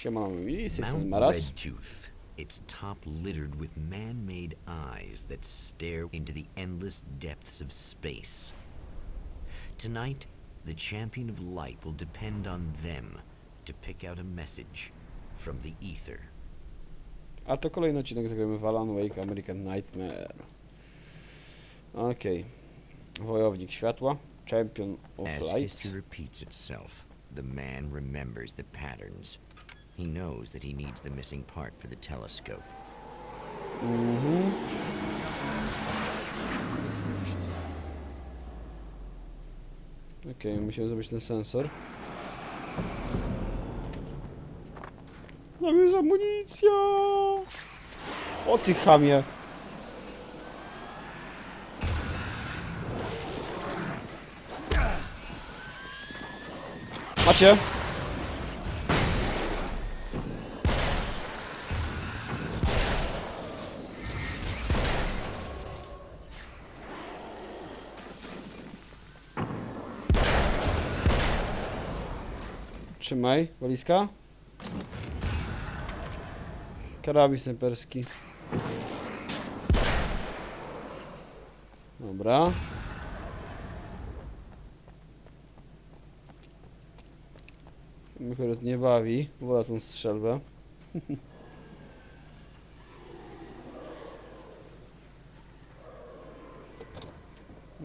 Siemano, mili, z tej strony Mount Maras. Redtooth, its top littered with man-made eyes that stare into the endless depths of space. Tonight, the champion of light will depend on them to pick out a message from the ether. A to kolejny odcinek zagramy w Alan Wake American Nightmare. Okej. Wojownik światła. Champion of As Lights. history repeats itself, the man remembers the patterns. He knows that he needs the missing part for the telescope. Okej, musimy zrobić ten sensor. Tam jest amunicja! O ty chamie! Macie? Trzymaj, walizka. Karabin snajperski. Dobra. Mnie akurat nie bawi, wolę tą strzelbę.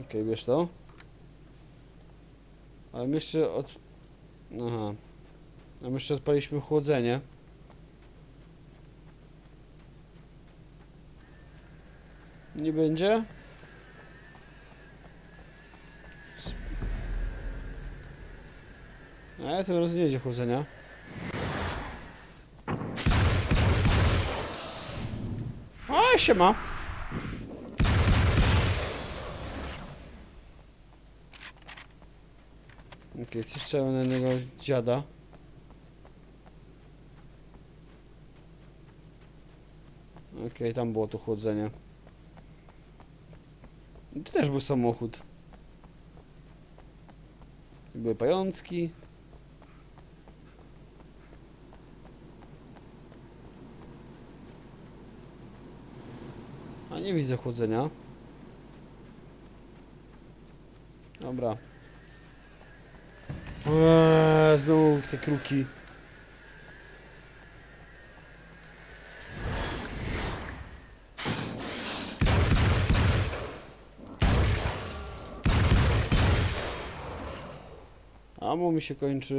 Okej, bierz to. Ale my jeszcze od... Aha. A my jeszcze odpaliśmy chłodzenie. Nie będzie? A tym razem nie będzie chłodzenia. A siema. Okej, strzelę na jednego dziada. Okej, tam było to chłodzenie. I to też był samochód. I były pajączki. A nie widzę chłodzenia. Dobra. Znowu te kruki. Amo mi się kończy.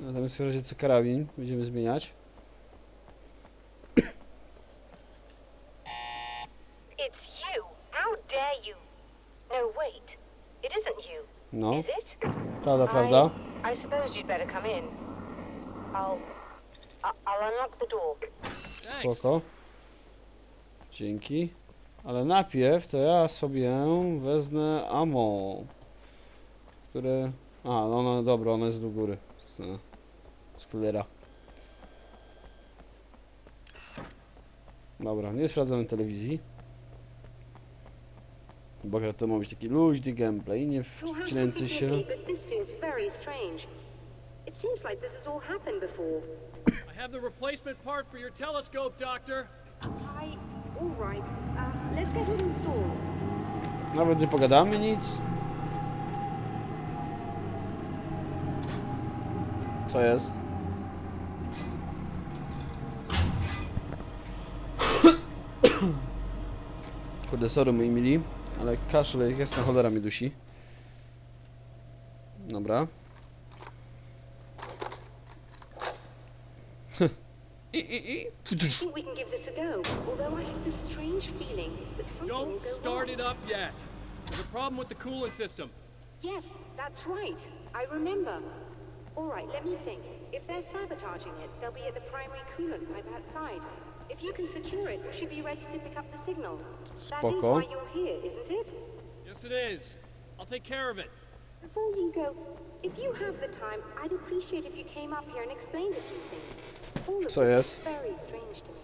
Natomiast w razie co karabin będziemy zmieniać. It's you. How dare you? No, wait. It isn't you. No, Is it? prawda, prawda. I suppose you'd better come in. I'll unlock the door. Spoko. Dzięki. Ale najpierw to ja sobie wezmę ammo. Które... A, no, no dobra, ono jest do góry. Z cholera. Dobra, nie sprawdzamy telewizji. Bo akurat to ma być taki luźny gameplay, nie wcinający się. I have the replacement part for your telescope, Doctor. All right. Let's get it installed. Nawet nie pogadamy nic. Co jest? Kurde, sorry moi mili, ale kaszel jak jasna cholera mnie dusi. Dobra. I think we can give this a go. Although I have this strange feeling that something will Don't go start wrong. it up yet. There's a problem with the coolant system. Yes, that's right. I remember. All right, let me think. If they're sabotaging it, they'll be at the primary coolant pipe outside. If you can secure it, we should be ready to pick up the signal. That is Spoko. why you're here, isn't it? Yes, it is. I'll take care of it. Before you go, if you have the time, I'd appreciate if you came up here and explained a few things. All of Co this jest? is very strange to me.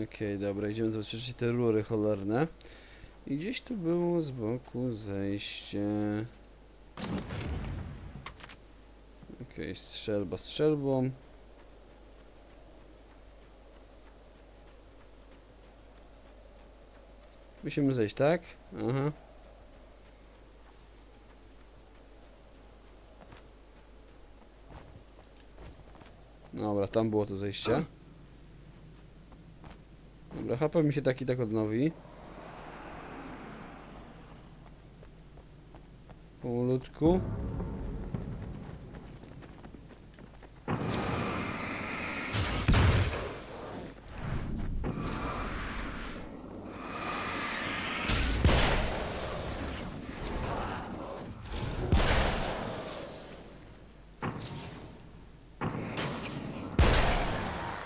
Okej, dobra, idziemy zabezpieczyć te rury cholerne. I gdzieś tu było z boku zejście. Okej, strzelba strzelbą. Musimy zejść, tak? Aha. Dobra, tam było to zejście. Dobra, HP mi się tak i tak odnowi. Powolutku.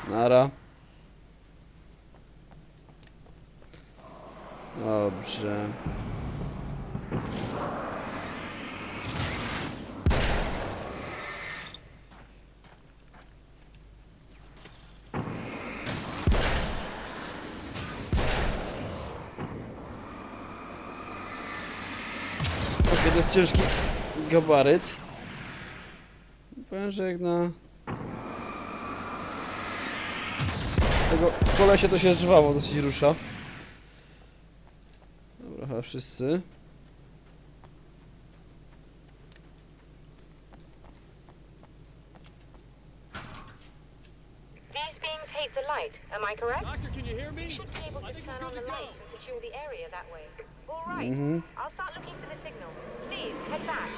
Nara. Dobrze. Okej, to jest ciężki gabaryt. Powiem, że jak na tego kolesia to się żwawo dosyć rusza. Dobra, chyba wszyscy. These beings hate the light, am I correct? Doctor, can you hear me? You should be able I to think turn we're on good the to go. lights and secure the area that way. All right. Mhm. I'll start looking for the signal. Please, head back.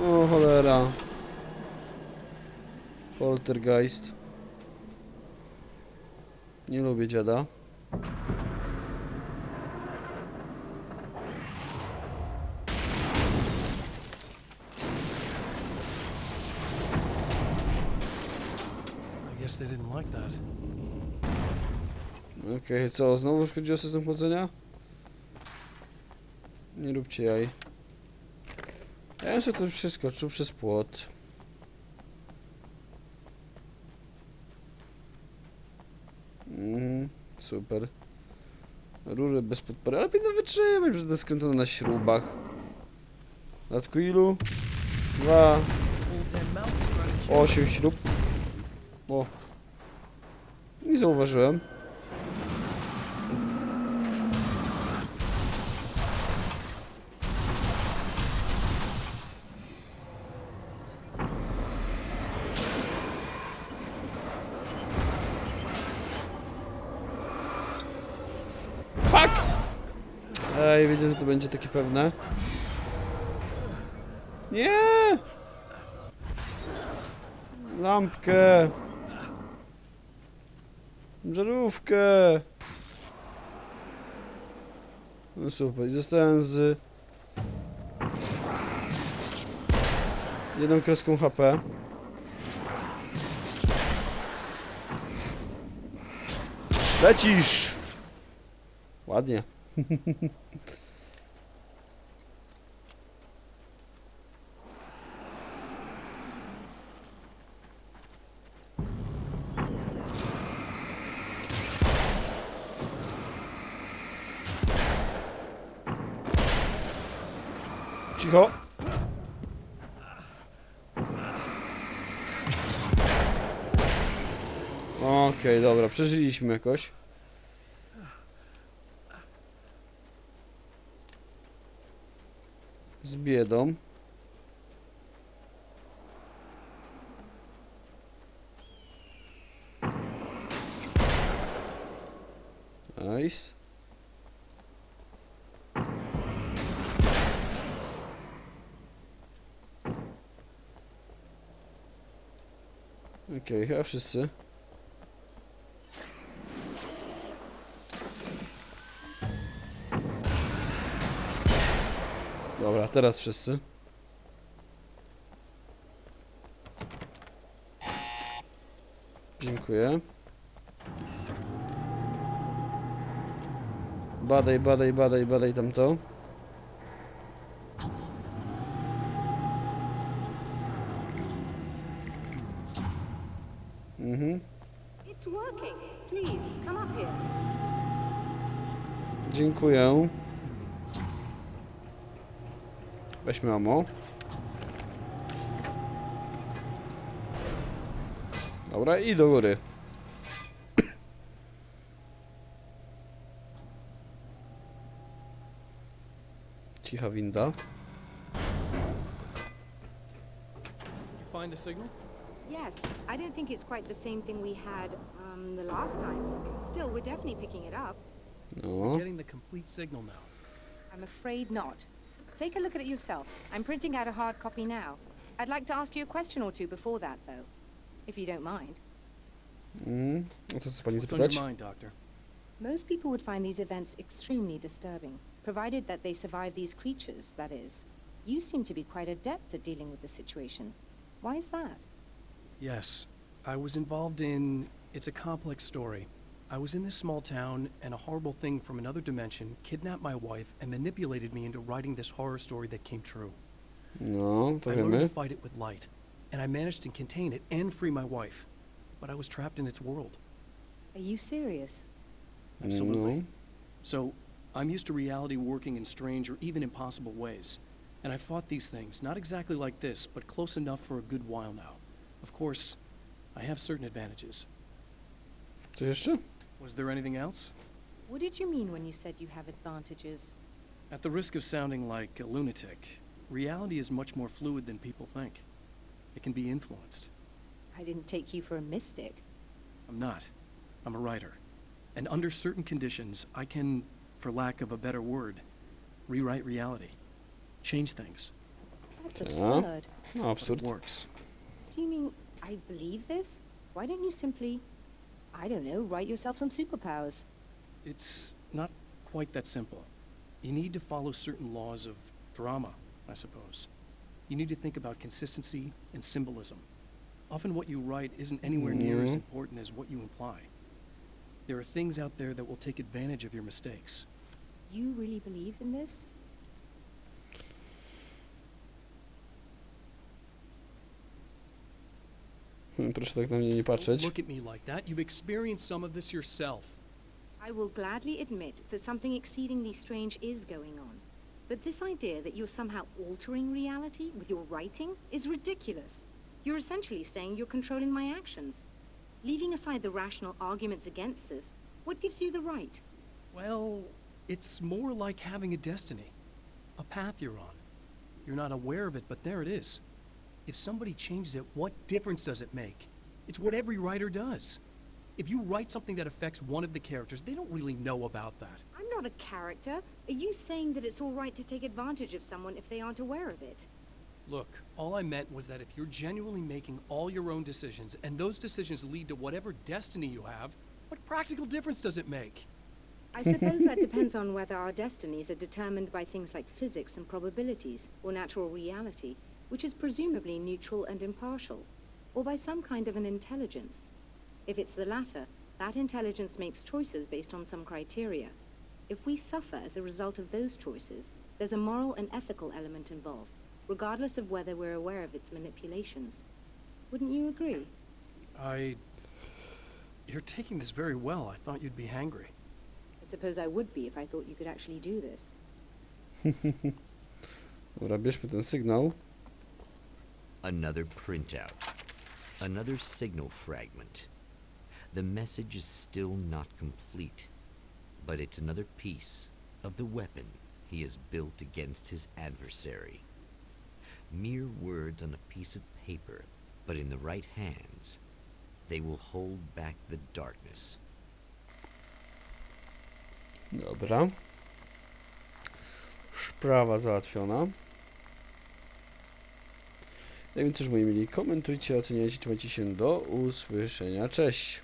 O cholera. Poltergeist. Nie lubię dziada. I guess they didn't like that. Okej, co? Znowu szkodziło system chłodzenia? Nie róbcie jaj. Ja bym sobie to przeskoczył przez płot. Super. Rury bez podpory, ale powinno wytrzymać, że to jest skręcone na śrubach. W dodatku ilu? 2, 8 śrub. O. Nie zauważyłem. Fuck! Ej, wiedziałem, że to będzie takie pewne. Nie! Lampkę! Żarówkę! No super, i zostałem z jedną kreską HP. Lecisz! Ładnie. Cicho. Okej, dobra, przeżyliśmy jakoś. Z biedą. Nice. Okej, chyba wszyscy. Dobra, teraz wszyscy. Dziękuję. Badaj, badaj, badaj, badaj tamto. It's working. Please, come up here. Dziękuję. Weźmy ammo. Dobra, i do góry. Cicha winda. You find the signal? Yes, I don't think it's quite the same thing we had, the last time. Still, we're definitely picking it up. No. Getting the complete signal now. I'm afraid not. Take a look at it yourself. I'm printing out a hard copy now. I'd like to ask you a question or two before that, though. If you don't mind. O co chce pani What's on your zapytać? mind, Doctor? Most people would find these events extremely disturbing, provided that they survive these creatures, that is. You seem to be quite adept at dealing with the situation. Why is that? Yes. I was involved in... It's a complex story. I was in this small town, and a horrible thing from another dimension kidnapped my wife and manipulated me into writing this horror story that came true. No, to I learned to wiemy. fight it with light, and I managed to contain it and free my wife. But I was trapped in its world. Are you serious? Absolutely. No. So, I'm used to reality working in strange or even impossible ways. And I fought these things, not exactly like this, but close enough for a good while now. Of course, I have certain advantages. Coś jeszcze? Was there anything else? What did you mean when you said you have advantages? At the risk of sounding like a lunatic, reality is much more fluid than people think. It can be influenced. I didn't take you for a mystic. I'm not. I'm a writer. And under certain conditions, I can, for lack of a better word, rewrite reality. Change things. That's Yeah. absurd. No, But absurd. it works. Assuming I believe this, why don't you simply, I don't know, write yourself some superpowers? It's not quite that simple. You need to follow certain laws of drama, I suppose. You need to think about consistency and symbolism. Often what you write isn't anywhere near as important as what you imply. There are things out there that will take advantage of your mistakes. You really believe in this? Proszę tak na mnie nie patrzeć. Don't look at me like that. You've experienced some of this yourself. I will gladly admit that something exceedingly strange is going on. But this idea that you're somehow altering reality with your writing is ridiculous. You're essentially saying you're controlling my actions. Leaving aside the rational arguments against this, what gives you the right? Well, it's more like having a destiny. A path you're on. You're not aware of it, but there it is. If somebody changes it, what difference does it make? It's what every writer does. If you write something that affects one of the characters, they don't really know about that. I'm not a character. Are you saying that it's all right to take advantage of someone if they aren't aware of it? Look, all I meant was that if you're genuinely making all your own decisions, and those decisions lead to whatever destiny you have, what practical difference does it make? I suppose that depends on whether our destinies are determined by things like physics and probabilities, or natural reality, which is presumably neutral and impartial, or by some kind of an intelligence. If it's the latter, that intelligence makes choices based on some criteria. If we suffer as a result of those choices, there's a moral and ethical element involved, regardless of whether we're aware of its manipulations. Wouldn't you agree? You're taking this very well. I thought you'd be hangry. I suppose I would be if I thought you could actually do this. Dobra, bierzmy ten sygnał. Another printout. Another signal fragment. The message is still not complete, but it's another piece of the weapon he has built against his adversary. Mere words on a piece of paper, but in the right hands, they will hold back the darkness. Dobra. Sprawa załatwiona. Jak więc cóż, moi mili, komentujcie, oceniajcie, trzymajcie się, do usłyszenia, cześć!